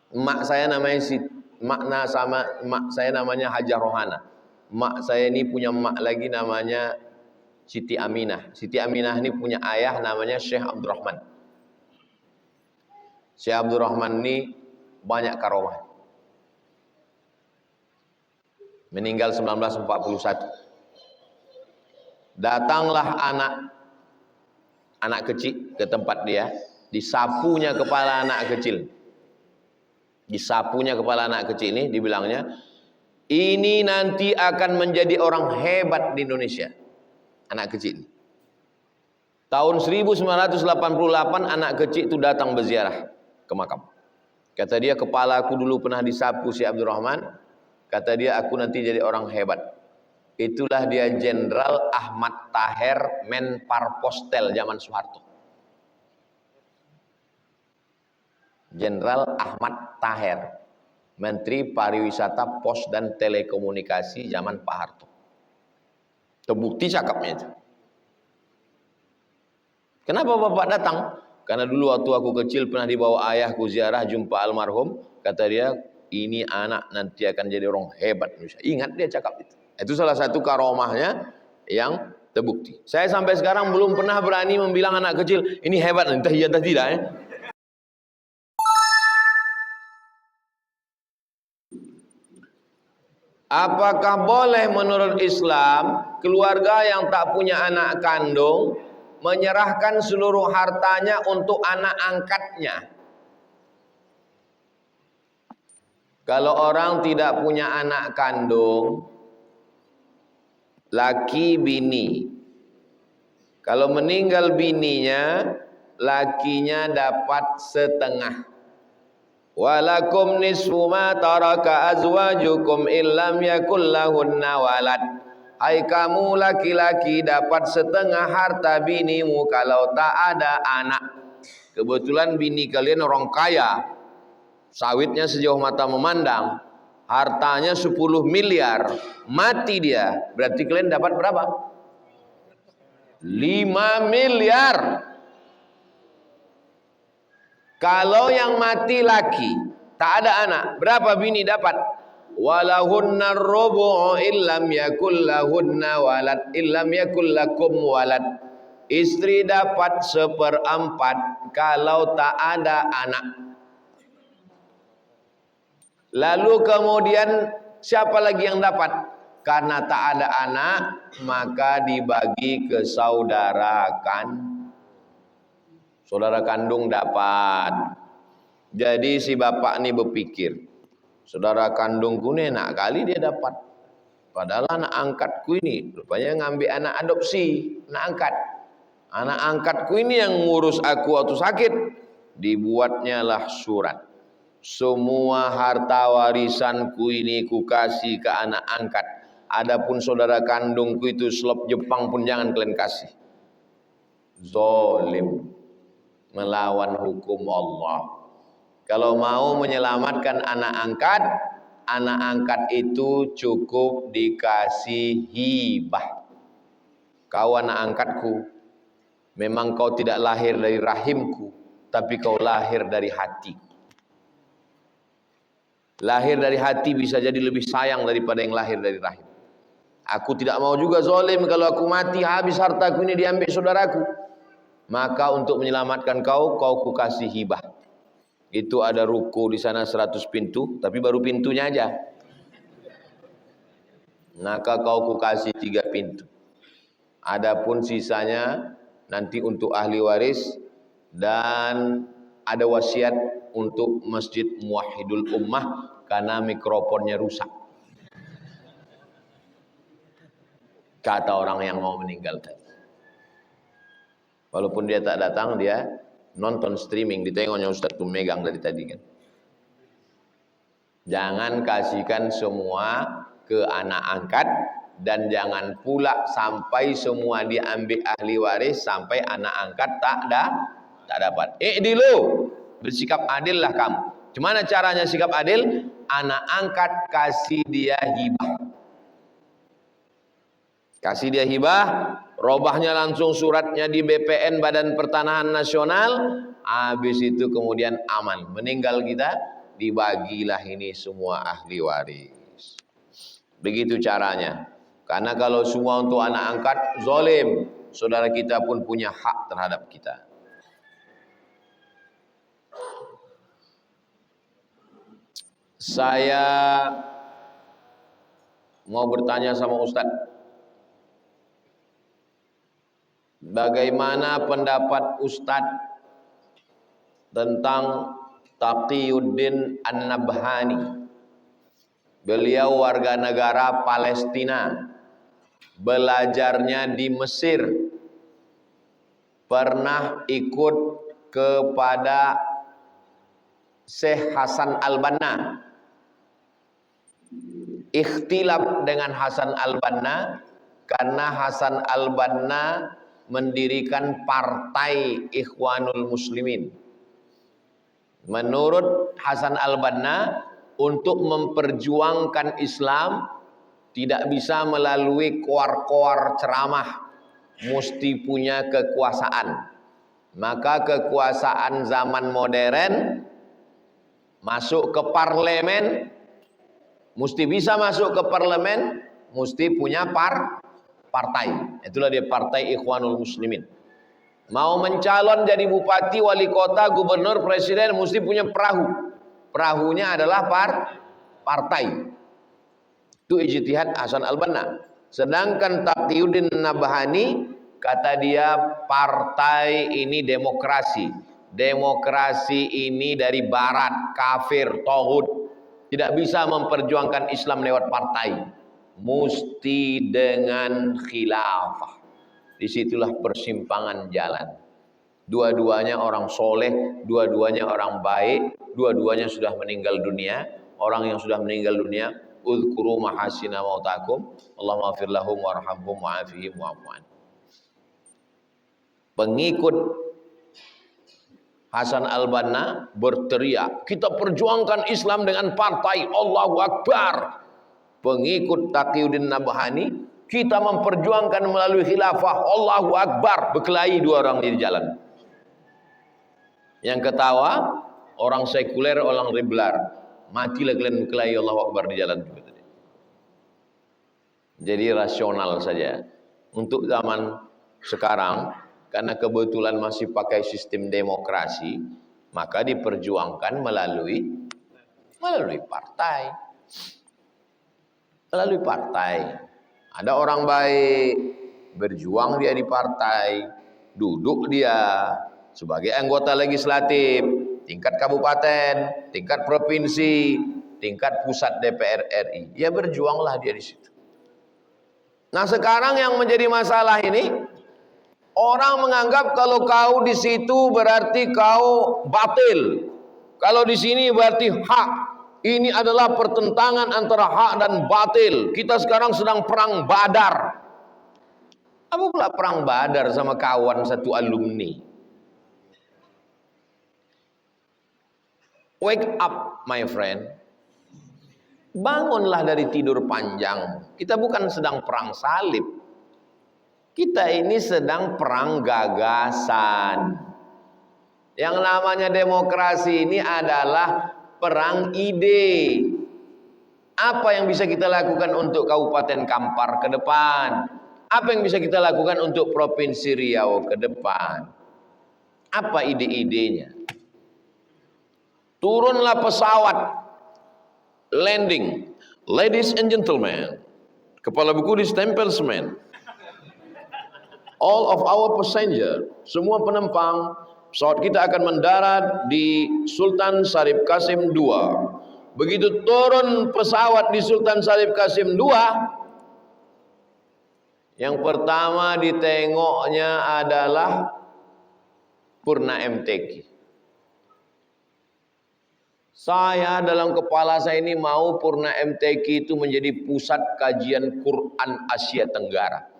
Mak saya namanya mak saya namanya Hajar Rohana. Mak saya ini punya mak lagi namanya Siti Aminah. Siti Aminah ini punya ayah namanya Syekh Abdurrahman. Syekh Abdurrahman ini banyak karomah. Meninggal 1941. Datanglah anak kecil ke tempat dia, disapunya kepala anak kecil. Disapunya kepala anak kecil ini, dibilangnya, ini nanti akan menjadi orang hebat di Indonesia. Anak kecil ini. Tahun 1988 anak kecil itu datang berziarah ke makam. Kata dia, kepala aku dulu pernah disapu si Abdurrahman. Kata dia, aku nanti jadi orang hebat. Itulah dia Jenderal Ahmad Taher, Menparpostel zaman Soeharto. Jenderal Ahmad Taher, Menteri Pariwisata, Pos dan Telekomunikasi zaman Pak Harto. Terbukti cakapnya itu. Kenapa Bapak datang? Karena dulu waktu aku kecil pernah dibawa ayahku ziarah jumpa almarhum. Kata dia, ini anak nanti akan jadi orang hebat Indonesia. Ingat dia cakap itu. Itu salah satu karomahnya yang terbukti. Saya sampai sekarang belum pernah berani membilang anak kecil, ini hebat, entah iya entah tidak ya. Apakah boleh menurut Islam keluarga yang tak punya anak kandung menyerahkan seluruh hartanya untuk anak angkatnya? Kalau orang tidak punya anak kandung, laki bini, kalau meninggal bininya, lakinya dapat setengah. Walakum nisfu ma taraka azwajukum illam yakul lahunna walad. Hai kamu laki-laki dapat setengah harta binimu kalau tak ada anak. Kebetulan bini kalian orang kaya, sawitnya sejauh mata memandang, hartanya 10 miliar, mati dia, berarti kalian dapat berapa? 5 miliar. Kalau yang mati laki, tak ada anak, berapa bini dapat? Walahunna rubu'u illam yakul lahunna walad, illam yakul lakum walad. Istri dapat 1/4 kalau tak ada anak. Lalu kemudian siapa lagi yang dapat? Karena tak ada anak, maka dibagi ke saudara kan. Saudara kandung dapat. Jadi si bapak ini berpikir, saudara kandungku ini enak kali dia dapat. Padahal anak angkatku ini, rupanya ngambil anak adopsi, anak angkat. Anak angkatku ini yang ngurus aku waktu sakit. Dibuatnya lah surat. Semua harta warisanku ini ku kasih ke anak angkat. Adapun saudara kandungku itu selop Jepang pun jangan kalian kasih. Zolim. Melawan hukum Allah. Kalau mau menyelamatkan anak angkat itu cukup dikasih hibah. Kau anak angkatku, memang kau tidak lahir dari rahimku, tapi kau lahir dari hatiku. Lahir dari hati bisa jadi lebih sayang daripada yang lahir dari rahim. Aku tidak mau juga zalim kalau aku mati habis hartaku ini diambil saudaraku. Maka untuk menyelamatkan kau ku kasih hibah. Itu ada ruko di sana 100 pintu, tapi baru pintunya aja. Maka kau ku kasih 3 pintu. Adapun sisanya nanti untuk ahli waris dan ada wasiat untuk Masjid Muwahhidul Ummah karena mikrofonnya rusak. Kata orang yang mau meninggal tadi. Walaupun dia tak datang, dia nonton streaming, ditengoknya Ustaz tuh megang dari tadi kan. Jangan kasihkan semua ke anak angkat dan jangan pula sampai semua diambil ahli waris sampai anak angkat tak dapat. I'dilu, bersikap adil lah kamu. Gimana caranya sikap adil? Anak angkat kasih dia hibah. Kasih dia hibah, robahnya langsung suratnya di BPN Badan Pertanahan Nasional, habis itu kemudian aman. Meninggal kita dibagilah ini semua ahli waris. Begitu caranya. Karena kalau semua untuk anak angkat, zalim. Saudara kita pun punya hak terhadap kita. Saya mau bertanya sama Ustadz, bagaimana pendapat Ustadz tentang Taqiyuddin An-Nabhani? Beliau warga negara Palestina, belajarnya di Mesir, pernah ikut kepada Syekh Hasan Al-Banna, ikhtilaf dengan Hasan Al-Banna karena Hasan Al-Banna mendirikan partai Ikhwanul Muslimin. Menurut Hasan Al-Banna, untuk memperjuangkan Islam tidak bisa melalui koar-koar ceramah, mesti punya kekuasaan. Maka kekuasaan zaman modern masuk ke parlemen, mesti bisa masuk ke parlemen, mesti punya partai. Itulah dia partai Ikhwanul Muslimin. Mau mencalon jadi bupati, wali kota, gubernur, presiden, mesti punya perahu. Perahunya adalah partai. Itu ijtihad Hasan Al-Banna. Sedangkan Taqiyuddin Nabhani, kata dia, partai ini demokrasi. Demokrasi ini dari barat, kafir, tauhid. Tidak bisa memperjuangkan Islam lewat partai. Mesti dengan khilafah. Disitulah persimpangan jalan. Dua-duanya orang soleh, dua-duanya orang baik, dua-duanya sudah meninggal dunia. Orang yang sudah meninggal dunia, uzkuru mahasina mautakum, Allahumma ighfir lahum warhamhum wa'afihim wa'afu'an. Pengikut Hasan Al-Banna berteriak, kita perjuangkan Islam dengan partai, Allahu Akbar. Pengikut Taqiyuddin Nabhani, kita memperjuangkan melalui khilafah, Allahu Akbar. Berkelahi dua orang di jalan. Yang ketawa orang sekuler, orang liberal. Matilah kalian berkelahi Allahu Akbar di jalan juga tadi. Jadi rasional saja. Untuk zaman sekarang, karena kebetulan masih pakai sistem demokrasi, maka diperjuangkan melalui partai. Melalui partai. Ada orang baik, berjuang dia di partai, duduk dia sebagai anggota legislatif, tingkat kabupaten, tingkat provinsi, tingkat pusat DPR RI. Ya berjuanglah dia di situ. Nah sekarang yang menjadi masalah ini, orang menganggap kalau kau di situ berarti kau batil. Kalau di sini berarti hak. Ini adalah pertentangan antara hak dan batil. Kita sekarang sedang perang Badar. Apa pula perang Badar sama kawan satu alumni? Wake up my friend. Bangunlah dari tidur panjang. Kita bukan sedang perang salib. Kita ini sedang perang gagasan. Yang namanya demokrasi ini adalah perang ide. Apa yang bisa kita lakukan untuk Kabupaten Kampar ke depan? Apa yang bisa kita lakukan untuk Provinsi Riau ke depan? Apa ide-idenya? Turunlah pesawat, landing, ladies and gentlemen, kepala buku distempel semen. All of our passenger, semua penumpang, pesawat kita akan mendarat di Sultan Syarif Qasim II. Begitu turun pesawat di Sultan Syarif Qasim II, yang pertama ditengoknya adalah Purna MTQ. Saya dalam kepala saya ini mau Purna MTQ itu menjadi pusat kajian Quran Asia Tenggara.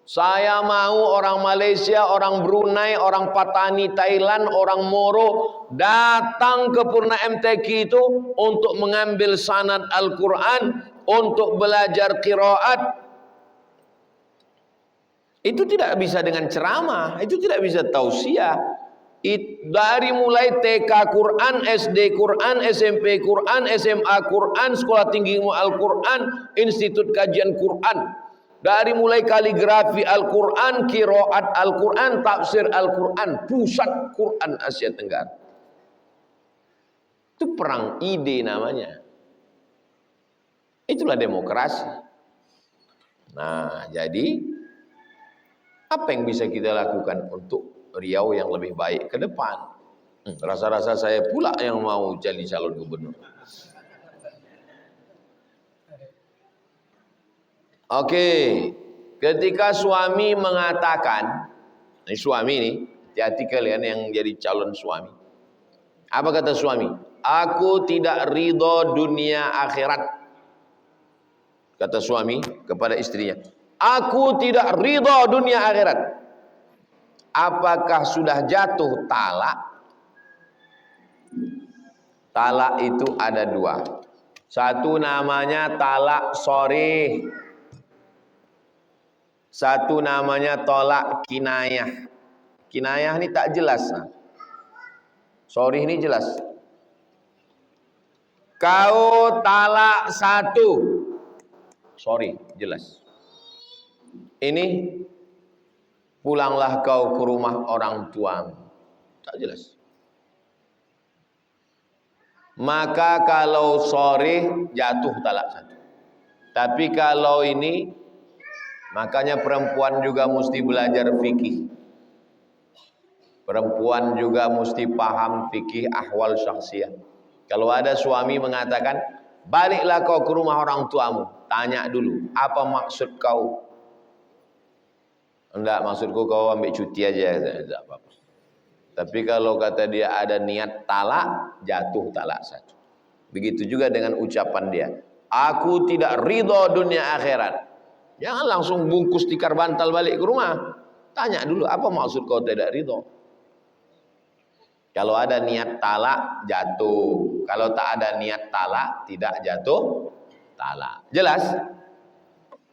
Saya mau orang Malaysia, orang Brunei, orang Patani Thailand, orang Moro datang ke Purna MTQ itu untuk mengambil sanad Al-Quran, untuk belajar qiraat. Itu tidak bisa dengan ceramah, itu tidak bisa tausiah. Dari mulai TK Quran, SD Quran, SMP Quran, SMA Quran, Sekolah Tinggi Ilmu Al-Quran, Institut Kajian Quran. Dari mulai kaligrafi Al-Quran, qiraat Al-Quran, tafsir Al-Quran, pusat Quran Asia Tenggara. Itu perang ide namanya. Itulah demokrasi. Nah, jadi apa yang bisa kita lakukan untuk Riau yang lebih baik ke depan? Rasa-rasa saya pula yang mau jadi calon gubernur. Oke, ketika suami mengatakan, ini suami nih, hati-hati kalian yang jadi calon suami. Apa kata suami? Aku tidak ridho dunia akhirat. Kata suami kepada istrinya, aku tidak ridho dunia akhirat. Apakah sudah jatuh talak? Talak itu ada dua. Satu namanya talak sharih. Satu namanya tolak kinayah. Kinayah ini tak jelas. Sharih ini jelas. Kau talak satu. Sorry, jelas. Ini pulanglah kau ke rumah orang tuamu. Tak jelas. Maka kalau sore jatuh talak satu. Tapi kalau ini, makanya perempuan juga mesti belajar fikih. Perempuan juga mesti paham fikih ahwal syakhsiyah. Kalau ada suami mengatakan, baliklah kau ke rumah orang tuamu. Tanya dulu, apa maksud kau? Enggak, maksudku kau ambil cuti aja. Enggak apa-apa. Tapi kalau kata dia ada niat talak, jatuh talak satu. Begitu juga dengan ucapan dia. Aku tidak ridho dunia akhirat. Jangan langsung bungkus tikar bantal balik ke rumah. Tanya dulu, apa maksud kau tidak ridho? Kalau ada niat talak, jatuh. Kalau tak ada niat talak, tidak jatuh talak. Jelas?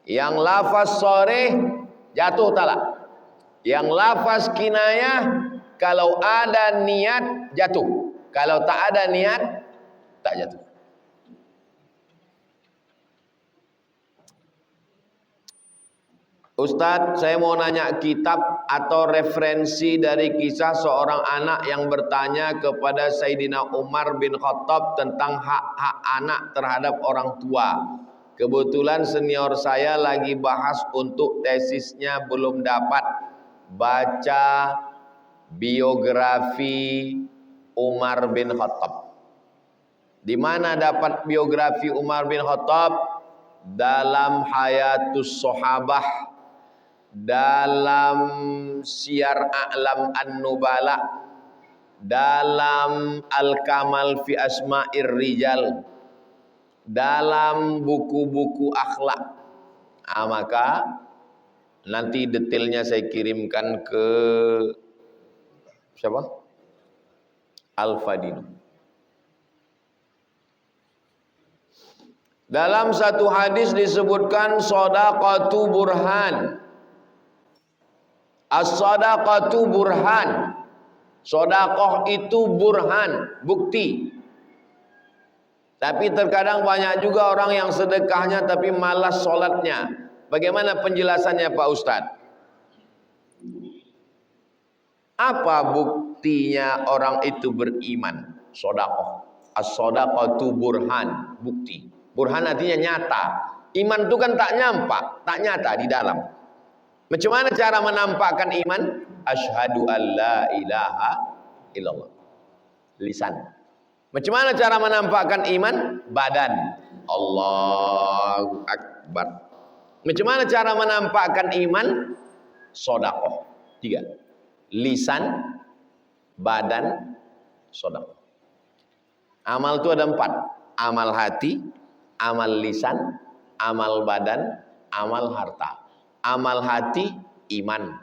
Yang lafaz sore jatuh talak. Yang lafaz kinayah kalau ada niat jatuh. Kalau tak ada niat tak jatuh. Ustadz, saya mau nanya kitab atau referensi dari kisah seorang anak yang bertanya kepada Sayyidina Umar bin Khattab tentang hak-hak anak terhadap orang tua. Kebetulan senior saya lagi bahas untuk tesisnya, belum dapat baca biografi Umar bin Khattab. Di mana dapat biografi Umar bin Khattab? Dalam Hayatus Sahabah, dalam Syiar A'lam An-Nubala, dalam Al-Kamal fi Asma'ir Rijal, dalam buku-buku akhlak. Maka nanti detailnya saya kirimkan ke siapa? Al-Fadino. Dalam satu hadis disebutkan shadaqatu burhan. As-shadaqatu burhan. Sedekah itu burhan, bukti. Tapi terkadang banyak juga orang yang sedekahnya tapi malas sholatnya. Bagaimana penjelasannya Pak Ustadz? Apa buktinya orang itu beriman? Sedekah. As-shadaqatu burhan, bukti. Burhan artinya nyata. Iman itu kan tak nyampak, tak nyata di dalam. Macam mana cara menampakkan iman? Asyhadu an la ilaha illallah. Lisan. Macam mana cara menampakkan iman? Badan. Allahu Akbar. Macam mana cara menampakkan iman? Sedekah. 3. Lisan, badan, sedekah. Amal itu ada 4. Amal hati, amal lisan, amal badan, amal harta. Amal hati, iman.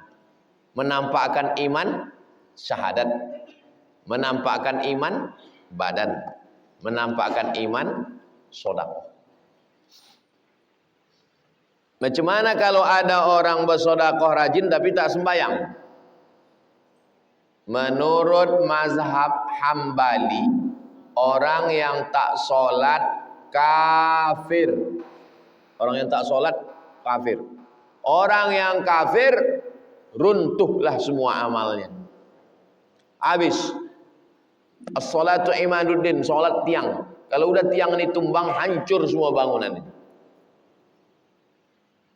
Menampakkan iman, syahadat. Menampakkan iman, badan. Menampakkan iman, sedekah. Macam mana kalau ada orang bersedekah rajin tapi tak sembahyang? Menurut mazhab Hambali, orang yang tak sholat kafir. Orang yang tak sholat kafir. Orang yang kafir runtuhlah semua amalnya. Habis. As-sholatu imaduddin, sholat tiang. Kalau udah tiang ini tumbang, hancur semua bangunan ini.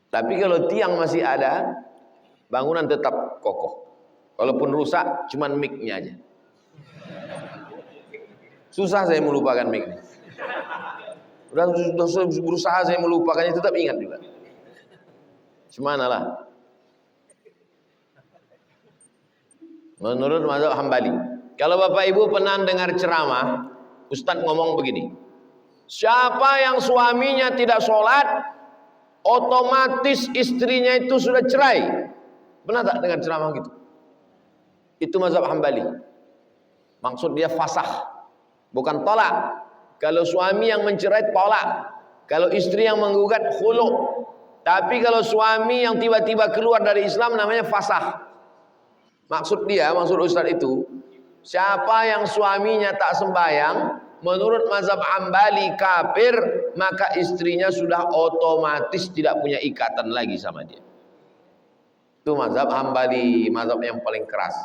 Tapi kalau tiang masih ada, bangunan tetap kokoh. Walaupun rusak, cuman mic-nya aja. Susah saya melupakan mic ini. Udah berusaha saya melupakannya, tetap ingat juga. Semanalah. Menurut mazhab Hambali. Kalau Bapak Ibu pernah dengar ceramah, Ustadz ngomong begini. Siapa yang suaminya tidak sholat, otomatis istrinya itu sudah cerai. Pernah tak dengar ceramah gitu? Itu mazhab Hambali. Maksud dia fasah, bukan tolak. Kalau suami yang mencerai tolak, kalau istri yang menggugat khulu. Tapi kalau suami yang tiba-tiba keluar dari Islam namanya fasah. Maksud Ustaz itu, siapa yang suaminya tak sembahyang, menurut mazhab Hambali kafir, maka istrinya sudah otomatis tidak punya ikatan lagi sama dia. Itu mazhab Hambali, mazhab yang paling keras.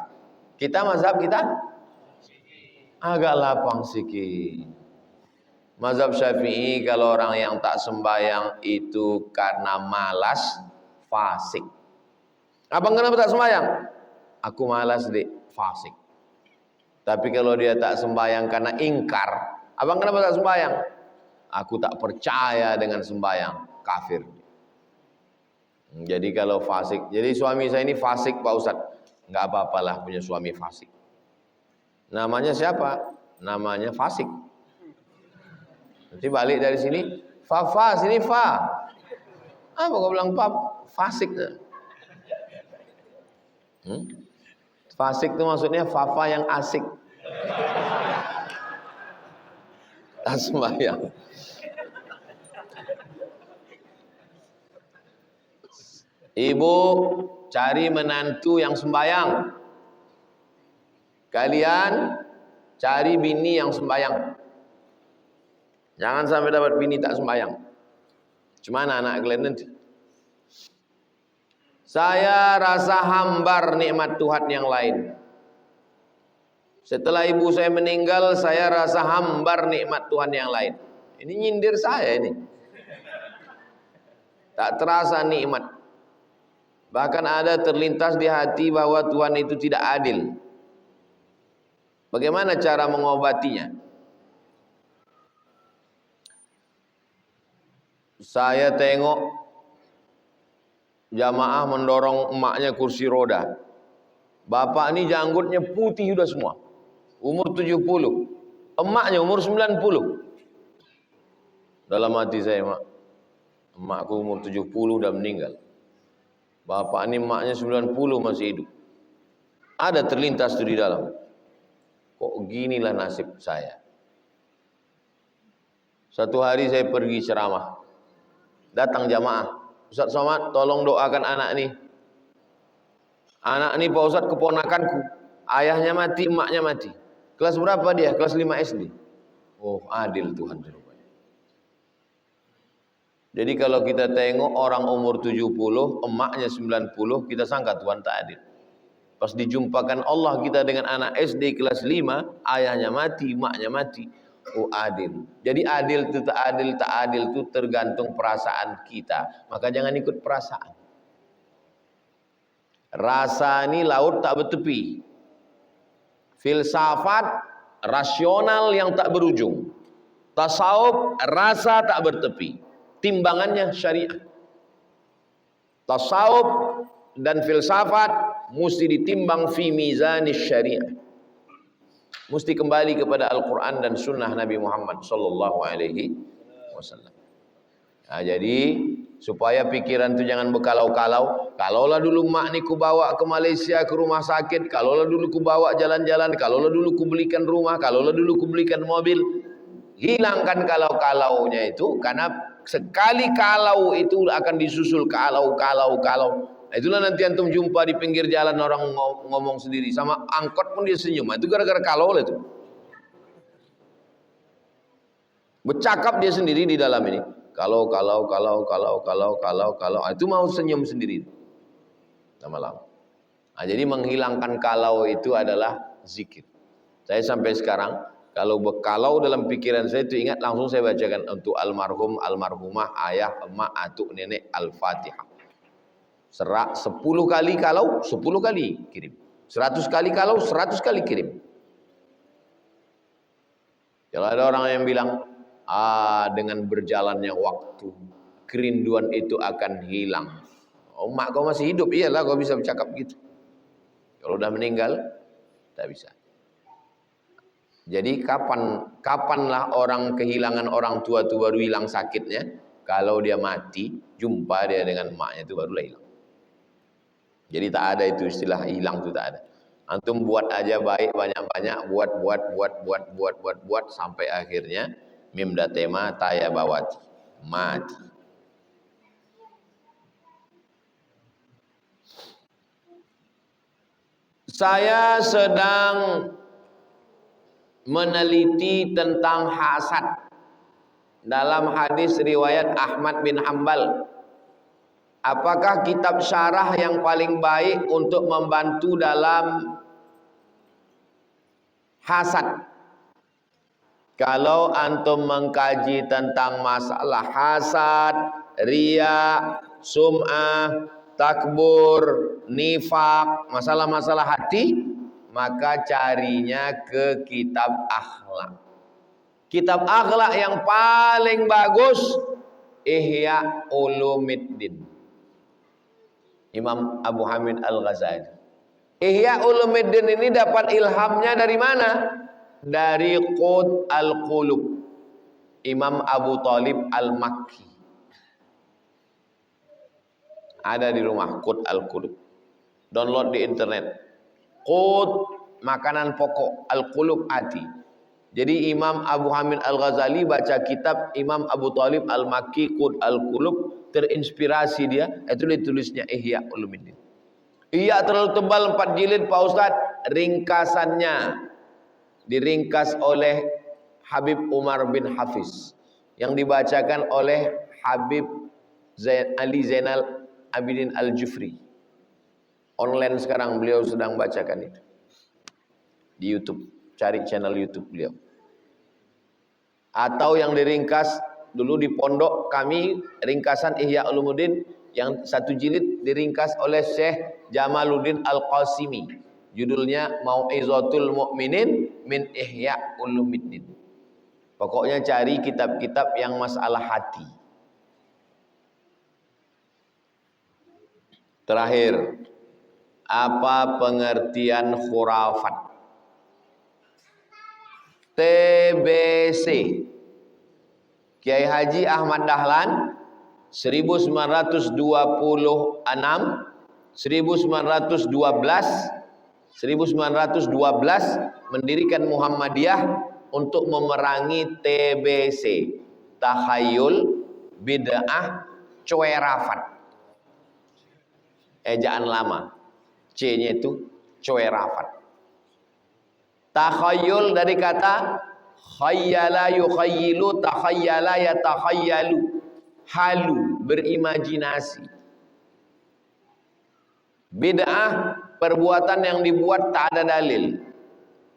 Kita mazhab kita agak lapang sikit. Mazhab Syafi'i, kalau orang yang tak sembahyang itu karena malas, fasik. Abang kenapa tak sembahyang? Aku malas dek, fasik. Tapi kalau dia tak sembahyang karena ingkar, abang kenapa tak sembahyang? Aku tak percaya dengan sembahyang, kafir. Jadi kalau fasik, jadi suami saya ini fasik Pak Ustadz. Nggak apa-apalah punya suami fasik. Namanya siapa? Namanya fasik. Nanti balik dari sini, fa sini fa. Apa kau bilang pap? Fasik. Fasik itu maksudnya fafa yang asik. Tak sembahyang. Ibu cari menantu yang sembahyang. Kalian cari bini yang sembahyang. Jangan sampai dapat bini tak sembahyang. Cuma anak kalian nanti. Saya rasa hambar nikmat Tuhan yang lain. Setelah ibu saya meninggal, saya rasa hambar nikmat Tuhan yang lain. Ini nyindir saya ini. Tak terasa nikmat. Bahkan ada terlintas di hati bahwa Tuhan itu tidak adil. Bagaimana cara mengobatinya? Saya tengok jamaah mendorong emaknya kursi roda. Bapak ini janggutnya putih sudah semua. Umur 70. Emaknya umur 90. Dalam hati saya, emakku umur 70 sudah meninggal. Bapak ini emaknya 90 masih hidup. Ada terlintas itu di dalam. Kok ginilah nasib saya. Satu hari saya pergi ceramah. Datang jamaah. Ustaz Somad, tolong doakan anak ini. Anak ini Pak Ustaz keponakanku. Ayahnya mati, emaknya mati. Kelas berapa dia? Kelas 5 SD. Oh, adil Tuhan rupanya. Jadi kalau kita tengok orang umur 70, emaknya 90, kita sangka Tuhan tak adil. Pas dijumpakan Allah kita dengan anak SD kelas 5, ayahnya mati, emaknya mati. Oh, adil. Jadi adil itu tak adil itu tergantung perasaan kita. Maka jangan ikut perasaan. Rasa ini laut tak bertepi. Filsafat rasional yang tak berujung. Tasawuf rasa tak bertepi. Timbangannya syariat. Tasawuf dan filsafat mesti ditimbang fi mizanis syariah. Mesti kembali kepada Al-Quran dan Sunnah Nabi Muhammad Sallallahu Alaihi Wasallam. Nah, jadi supaya pikiran itu jangan berkalau-kalau. Kalaulah dulu mak ni ku bawa ke Malaysia ke rumah sakit, kalaulah dulu ku bawa jalan-jalan, kalaulah dulu ku belikan rumah, kalaulah dulu ku belikan mobil. Hilangkan kalau-kalaunya itu, karena sekali kalau itu akan disusul kalau. Nah, itulah nanti antum jumpa di pinggir jalan orang ngomong sendiri, sama angkot pun dia senyum. Nah, itu gara-gara kalau itu. Bercakap dia sendiri di dalam ini. Kalau itu mau senyum sendiri lama-lama. Nah, jadi menghilangkan kalau itu adalah zikir. Saya sampai sekarang kalau dalam pikiran saya itu ingat langsung saya bacakan untuk almarhum, almarhumah, ayah, emak, atuk, nenek, Al-Fatihah. 10 kali kalau 10 kali kirim. 100 kali kalau 100 kali kirim. Kalau ada orang yang bilang, dengan berjalannya waktu kerinduan itu akan hilang. Oh, mak kau masih hidup, iyalah kau bisa bercakap gitu. Kalau udah meninggal, tak bisa. Jadi kapanlah orang kehilangan orang tua itu baru hilang sakitnya? Kalau dia mati, jumpa dia dengan emaknya itu barulah hilang. Jadi tak ada itu istilah hilang itu tak ada. Antum buat aja baik banyak-banyak, buat sampai akhirnya mim datema taya bawati mati. Saya sedang meneliti tentang hasad dalam hadis riwayat Ahmad bin Hanbal. Apakah kitab syarah yang paling baik untuk membantu dalam hasad? Kalau antum mengkaji tentang masalah hasad, riya, sum'ah, takbur, nifak, masalah-masalah hati, maka carinya ke kitab akhlak. Kitab akhlak yang paling bagus Ihya Ulumuddin, Imam Abu Hamid Al-Ghazali. Ihya Ulumuddin ini dapat ilhamnya dari mana? Dari Qut Al-Qulub, Imam Abu Thalib Al-Makki. Ada di rumah Qut Al-Qulub. Download di internet. Qut makanan pokok, Al-Qulub hati. Jadi Imam Abu Hamid Al-Ghazali baca kitab Imam Abu Thalib Al-Makki Qut Al-Qulub, terinspirasi dia, itu ditulisnya Ihya Ulumuddin. Iya terlalu tebal 4 jilid Pak Ustadz, ringkasannya diringkas oleh Habib Umar bin Hafiz yang dibacakan oleh Habib Ali Zainal Abidin Al-Jufri. Online sekarang beliau sedang bacakan itu di YouTube, cari channel YouTube beliau. Atau yang diringkas dulu di pondok kami, ringkasan Ihya Ulumuddin yang 1 jilid diringkas oleh Syekh Jamaluddin Al-Qasimi. Judulnya Mau'izatul Mu'minin min Ihya Ulumuddin. Pokoknya cari kitab-kitab yang masalah hati. Terakhir, apa pengertian khurafat? TBC Kiai Haji Ahmad Dahlan 1926 1912 mendirikan Muhammadiyah untuk memerangi TBC, takhayul, bid'ah, cuerafat. Ejaan lama, C-nya itu cuerafat. Takhayul dari kata khayyala yukhayyilu, takhayyala yatakhayyalu, halu, berimajinasi. Bid'ah, perbuatan yang dibuat tak ada dalil.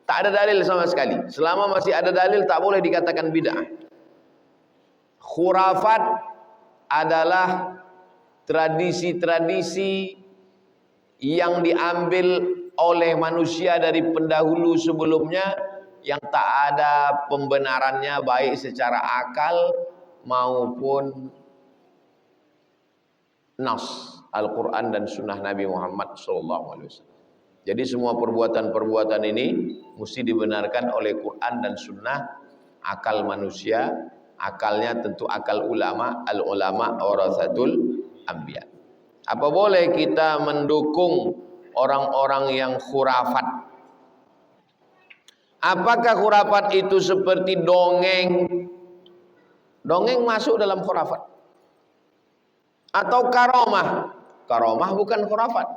Tak ada dalil sama sekali. Selama masih ada dalil tak boleh dikatakan bid'ah. Khurafat adalah tradisi-tradisi yang diambil oleh manusia dari pendahulu sebelumnya yang tak ada pembenarannya baik secara akal maupun nas Al-Quran dan Sunnah Nabi Muhammad SAW. Jadi semua perbuatan-perbuatan ini mesti dibenarkan oleh Quran dan Sunnah. Akal manusia, akalnya tentu akal ulama, al-ulama warasatul anbiya. Apa boleh kita mendukung orang-orang yang khurafat? Apakah khurafat itu seperti dongeng? Dongeng masuk dalam khurafat. Atau karomah? Karomah bukan khurafat.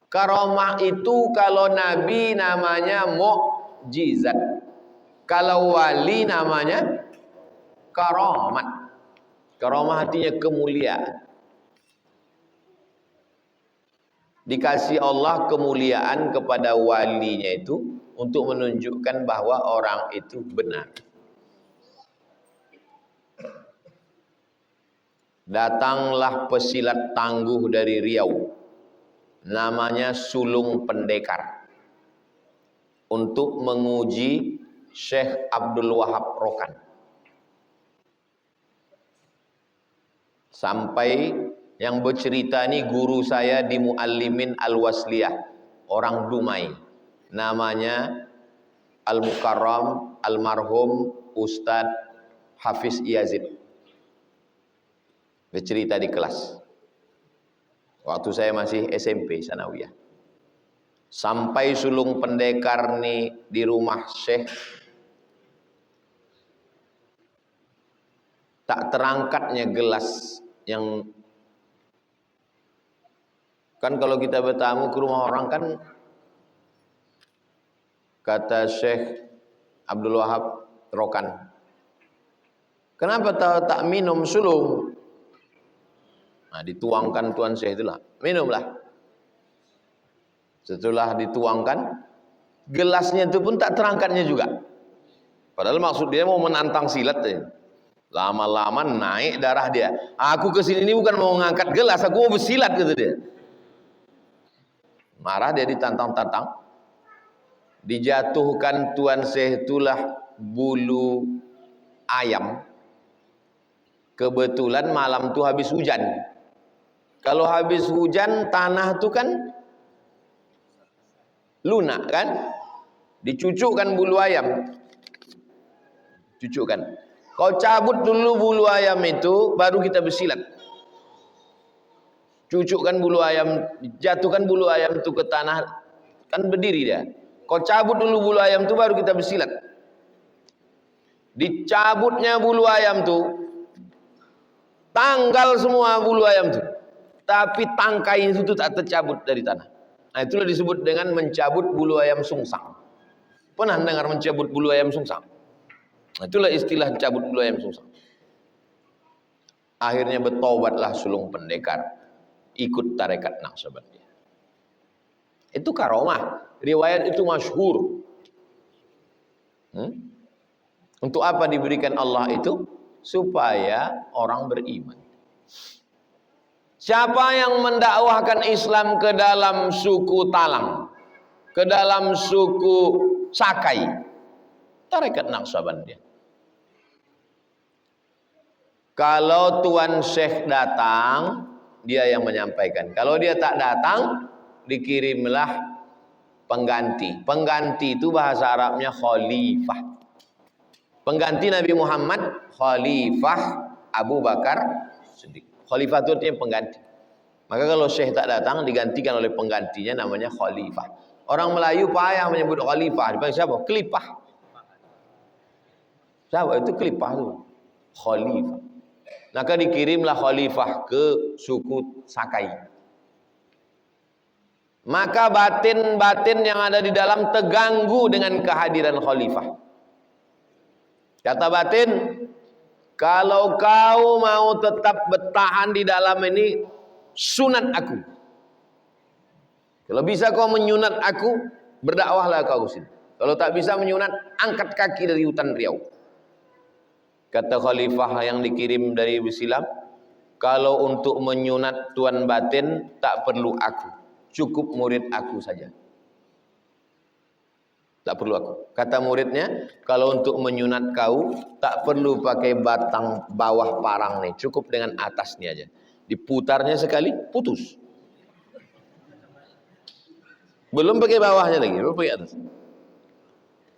Karomah itu kalau nabi namanya mukjizat. Kalau wali namanya karomat. Karomah artinya kemuliaan. Dikasih Allah kemuliaan kepada walinya itu untuk menunjukkan bahwa orang itu benar. Datanglah pesilat tangguh dari Riau, namanya Sulung Pendekar, untuk menguji Syekh Abdul Wahab Rokan. Sampai yang bercerita ini guru saya di Muallimin Al-Wasliyah, orang Dumai, namanya Al-Mukarram Almarhum Ustadz Hafiz Yazid. Bercerita di kelas waktu saya masih SMP Sanawiyah. Sampai Sulung Pendekar nih di rumah Syekh, tak terangkatnya gelas yang kan kalau kita bertamu ke rumah orang kan, kata Syekh Abdul Wahab Rokan, kenapa tak minum sulung? Nah, dituangkan Tuan Syekh itulah, minumlah. Setelah dituangkan, gelasnya itu pun tak terangkatnya juga. Padahal maksud dia mau menantang silat ya. Lama-lama naik darah dia. Aku kesini ini bukan mau ngangkat gelas, aku mau bersilat, gitu dia. Marah dia, ditantang-tantang. Dijatuhkan Tuan Syekh itulah bulu ayam. Kebetulan malam itu habis hujan. Kalau habis hujan tanah itu kan lunak kan? Dicucukkan bulu ayam. Cucukkan. Kau cabut dulu bulu ayam itu, baru kita bersilat. Cucukkan bulu ayam, jatuhkan bulu ayam itu ke tanah, kan berdiri dia. Kau cabut dulu bulu ayam itu, baru kita bersilat. Dicabutnya bulu ayam itu, tanggal semua bulu ayam itu, tapi tangkai itu tak tercabut dari tanah. Nah, itulah disebut dengan mencabut bulu ayam sungsang. Pernah dengar mencabut bulu ayam sungsang? Nah, itulah istilah cabut bulu ayam sungsang. Akhirnya bertobatlah Sulung Pendekar, ikut tarekat Naqsabandiyah. Itu karomah. Riwayat itu masyhur. Untuk apa diberikan Allah itu? Supaya orang beriman. Siapa yang mendakwahkan Islam ke dalam suku Talang, ke dalam suku Sakai, tarekat Naqsabandiyah. Kalau Tuan Syekh datang, dia yang menyampaikan. Kalau dia tak datang, dikirimlah pengganti. Pengganti itu bahasa Arabnya khalifah. Pengganti Nabi Muhammad, Khalifah Abu Bakar Siddiq. Khalifah itu artinya pengganti. Maka kalau Syekh tak datang, digantikan oleh penggantinya, namanya khalifah. Orang Melayu payah menyebut khalifah. Dipanggil siapa? Kelipah. Siapa itu kelipah itu? Khalifah. Maka dikirimlah khalifah ke suku Sakai. Maka batin-batin yang ada di dalam terganggu dengan kehadiran khalifah. Kata batin, kalau kau mau tetap bertahan di dalam ini, sunat aku. Kalau bisa kau menyunat aku, berdakwahlah kau sini. Kalau tak bisa menyunat, angkat kaki dari hutan Riau. Kata khalifah yang dikirim dari Silam, kalau untuk menyunat Tuan Batin tak perlu aku, cukup murid aku saja. Tak perlu aku. Kata muridnya, kalau untuk menyunat kau tak perlu pakai batang bawah parang nih, cukup dengan atasnya aja. Diputarnya sekali, putus. Belum pakai bawahnya lagi, belum pakai atas.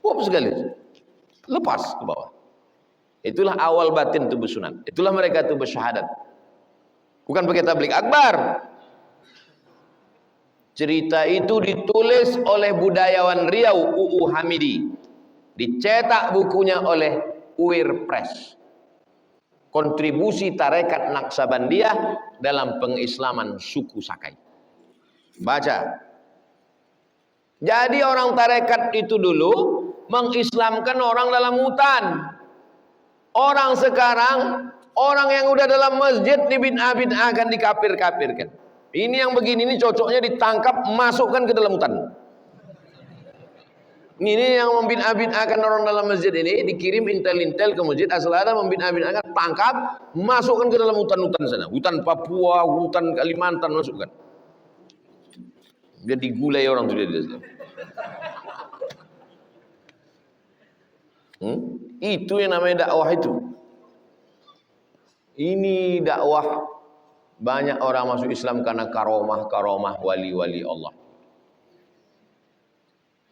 Pop sekali, lepas ke bawah. Itulah awal batin itu bersunat. Itulah mereka itu bersyahadat. Bukan pakai tablik akbar. Cerita itu ditulis oleh budayawan Riau, UU Hamidi. Dicetak bukunya oleh UIR Press. kontribusi tarekat Naqsabandiyah dalam pengislaman suku Sakai. Baca. Jadi orang tarekat itu dulu mengislamkan orang dalam hutan. Orang sekarang, orang yang udah dalam masjid dibid'ah-bid'ahkan, dikafir-kafirkan. Ini yang begini, ini cocoknya ditangkap, masukkan ke dalam hutan. Ini yang membid'ah-bid'ahkan orang dalam masjid ini, dikirim intel-intel ke masjid, asal ada membid'ah-bid'ahkan, tangkap, masukkan ke dalam hutan-hutan sana. Hutan Papua, hutan Kalimantan, masukkan. Dia digulai orang itu dia. Itu yang namanya dakwah itu. Ini dakwah banyak orang masuk Islam karena karomah wali-wali Allah.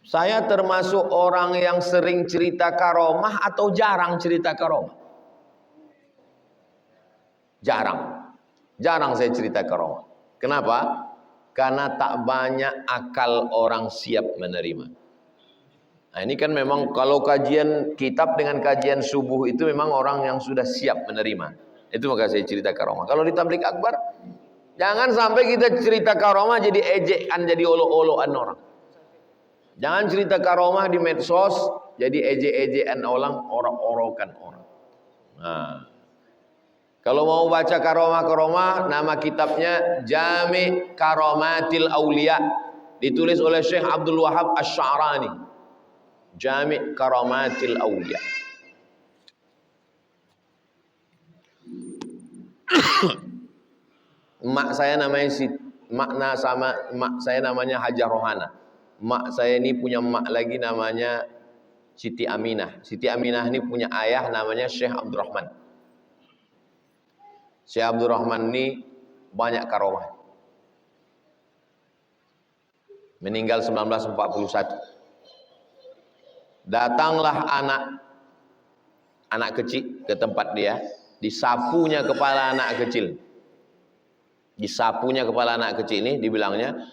Saya termasuk orang yang sering cerita karomah atau jarang cerita karomah? Jarang saya cerita karomah. Kenapa? Karena tak banyak akal orang siap menerima. Nah, ini kan memang kalau kajian kitab dengan kajian subuh itu memang orang yang sudah siap menerima. Itu maka saya cerita karomah. Kalau di tablik akbar, jangan sampai kita cerita karomah jadi ejekan, jadi olo-oloan orang. Jangan cerita karomah di medsos jadi ejek-ejekan orang, orang-orokan orang. Nah, kalau mau baca karomah-karomah, nama kitabnya Jami' Karomatil Aulia, ditulis oleh Syekh Abdul Wahab Asy-Sya'rani. Jami' Karomatil Aulia. Mak saya namanya Hajar Rohana. Mak saya ini punya mak lagi namanya Siti Aminah. Siti Aminah ini punya ayah namanya Syekh Abdurrahman. Syekh Abdurrahman ini banyak karomah. Meninggal 1941. Datanglah anak kecil ke tempat dia, disapunya kepala anak kecil. Disapunya kepala anak kecil ini, dibilangnya,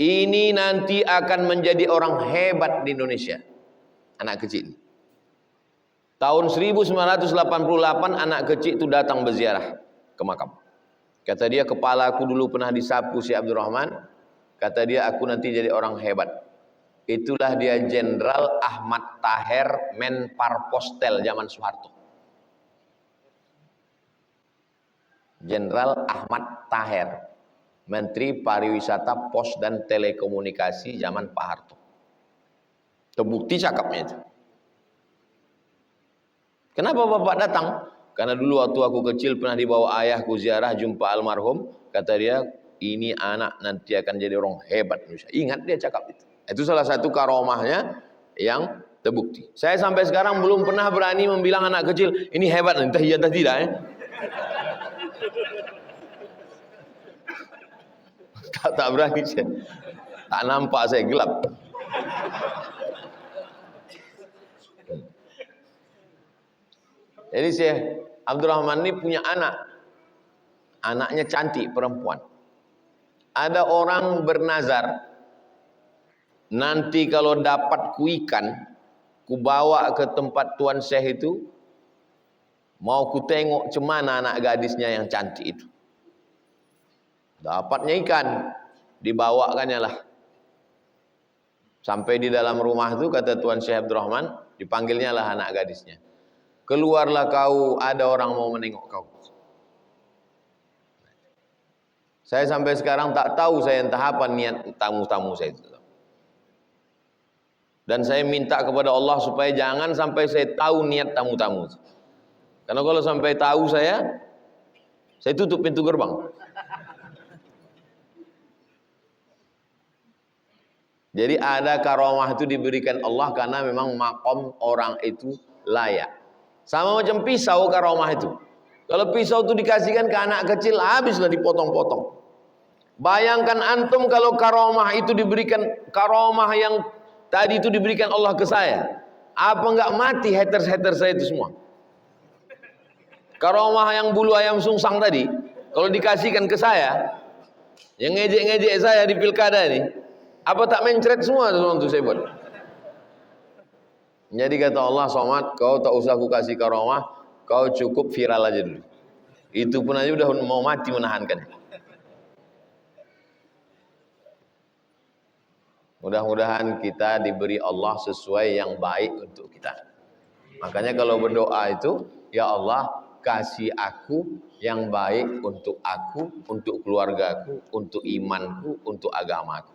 ini nanti akan menjadi orang hebat di Indonesia. Anak kecil ini. Tahun 1988 anak kecil itu datang berziarah ke makam. Kata dia, kepala aku dulu pernah disapu si Abdurrahman. Kata dia, aku nanti jadi orang hebat. Itulah dia Jenderal Ahmad Taher, Menparpostel zaman Soeharto. Jenderal Ahmad Taher, Menteri Pariwisata, Pos dan Telekomunikasi zaman Pak Harto. Terbukti cakapnya itu. Kenapa Bapak datang? Karena dulu waktu aku kecil pernah dibawa ayahku ziarah jumpa almarhum. Kata dia, ini anak nanti akan jadi orang hebat Indonesia. Ingat dia cakap itu. Itu salah satu karomahnya yang terbukti. Saya sampai sekarang belum pernah berani membilang anak kecil, ini hebat, entah iya entah tidak. Tak berani saya. Tak nampak saya, gelap. Jadi Syekh Abdurrahman ini punya anak. Anaknya cantik, perempuan. Ada orang bernazar, nanti kalau dapat ikan, ku bawa ke tempat Tuan Syekh itu, mau ku tengok cemana anak gadisnya yang cantik itu. Dapatnya ikan, dibawakannya lah. Sampai di dalam rumah itu, kata Tuan Syekh Abdurrahman, dipanggilnya lah anak gadisnya. Keluarlah kau, ada orang mau menengok kau. Saya sampai sekarang tak tahu saya entah apa niat tamu-tamu saya itu. Dan saya minta kepada Allah supaya jangan sampai saya tahu niat tamu-tamu. Karena kalau sampai tahu saya tutup pintu gerbang. Jadi ada karomah itu diberikan Allah karena memang makom orang itu layak. Sama macam pisau karomah itu. Kalau pisau itu dikasihkan ke anak kecil, habislah dipotong-potong. Bayangkan antum kalau karomah itu diberikan, karomah yang tadi itu diberikan Allah ke saya. Apa enggak mati haters-haters saya itu semua? Karomah yang bulu ayam sungsang tadi, kalau dikasihkan ke saya, yang ngejek-ngejek saya di pilkada ini, apa tak mencret semua itu saya buat? Jadi kata Allah, Somad, kau tak usah aku kasih karomah, Kau cukup viral aja dulu. Itu pun aja udah mau mati menahankan. Mudah-mudahan kita diberi Allah sesuai yang baik untuk kita. Makanya kalau berdoa itu, ya Allah kasih aku yang baik untuk aku, untuk keluargaku, untuk imanku, untuk agamaku.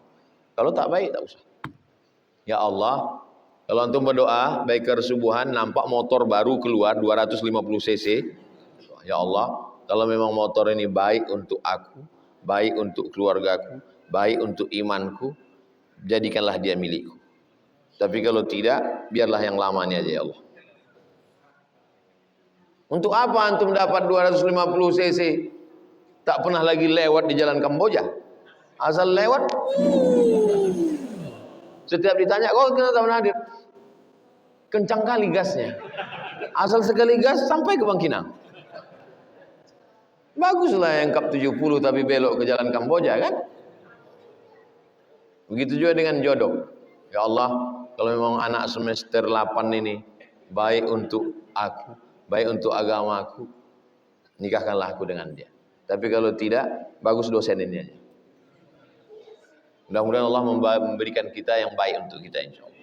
Kalau tak baik tak usah. Ya Allah, kalau antum berdoa baik kesubuhan nampak motor baru keluar 250 cc. Ya Allah, kalau memang motor ini baik untuk aku, baik untuk keluargaku, baik untuk imanku, jadikanlah dia milikku. Tapi kalau tidak, biarlah yang lamanya aja ya Allah. Untuk apa antum dapat 250 cc? Tak pernah lagi lewat di jalan Kamboja. Asal lewat, setiap ditanya, kok kenapa pernah hadir? Kencang kali gasnya. Asal sekali gas sampai ke Bangkinang. Baguslah yang Kap 70 tapi belok ke jalan Kamboja kan? Begitu juga dengan jodoh. Ya Allah, kalau memang anak semester 8 ini baik untuk aku, baik untuk agamaku, nikahkanlah aku dengan dia. Tapi kalau tidak, bagus dosen ini aja. Mudah-mudahan Allah memberikan kita yang baik untuk kita insyaallah.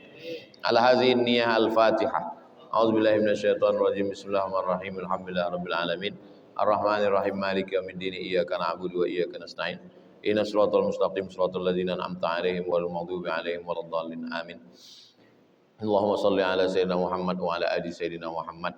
Al-hazin niyah al-Fatihah. A'udzubillahi minasyaitonir rajim. Bismillahirrahmanirrahim. Alhamdulillahirabbil alamin. Ar-Rahmanir-Rahim. Maliki yaumiddin. Iyyaka na'budu wa iyyaka nasta'in. Ihdinas siratal mustaqim. Siratal ladzina an'amta 'alaihim ghairil maghdubi 'alaihim waladdallin. Amin. Allahumma shalli ala sayyidina Muhammad wa ala ali sayyidina Muhammad.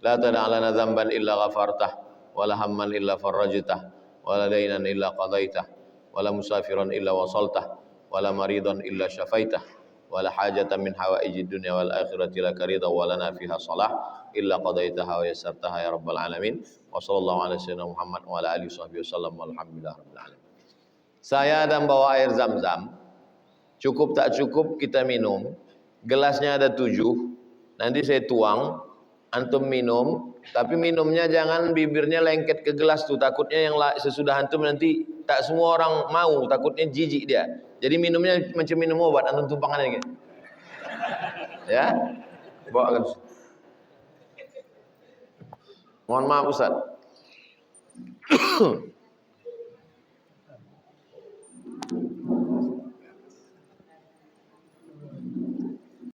La tad'a lana dhanban illa ghafartah wa la hamman illa farajtah wa la daynan illa qadaitah wala musafiran illa wasaltah wala maridan illa syafaitah wala hajatan min hawaijid dunya wal akhirati laka ridha wa lana fiha salah illa qadaitaha wa yassartaha ya rabbal alamin. Wa sallallahu ala sayyidina Muhammad wa ala alihi wasallam walhamdulillah rabbil alamin. Saya dan bawa air Zam-Zam. Cukup tak cukup kita minum. Gelasnya ada 7. Nanti saya tuang, antum minum, tapi minumnya jangan bibirnya lengket ke gelas tuh, takutnya yang sesudah antum nanti tak semua orang mau, takutnya jijik dia. Jadi minumnya macam minum obat, antum tumpangkan gitu. Ya, bawakan. Mohon maaf Ustaz.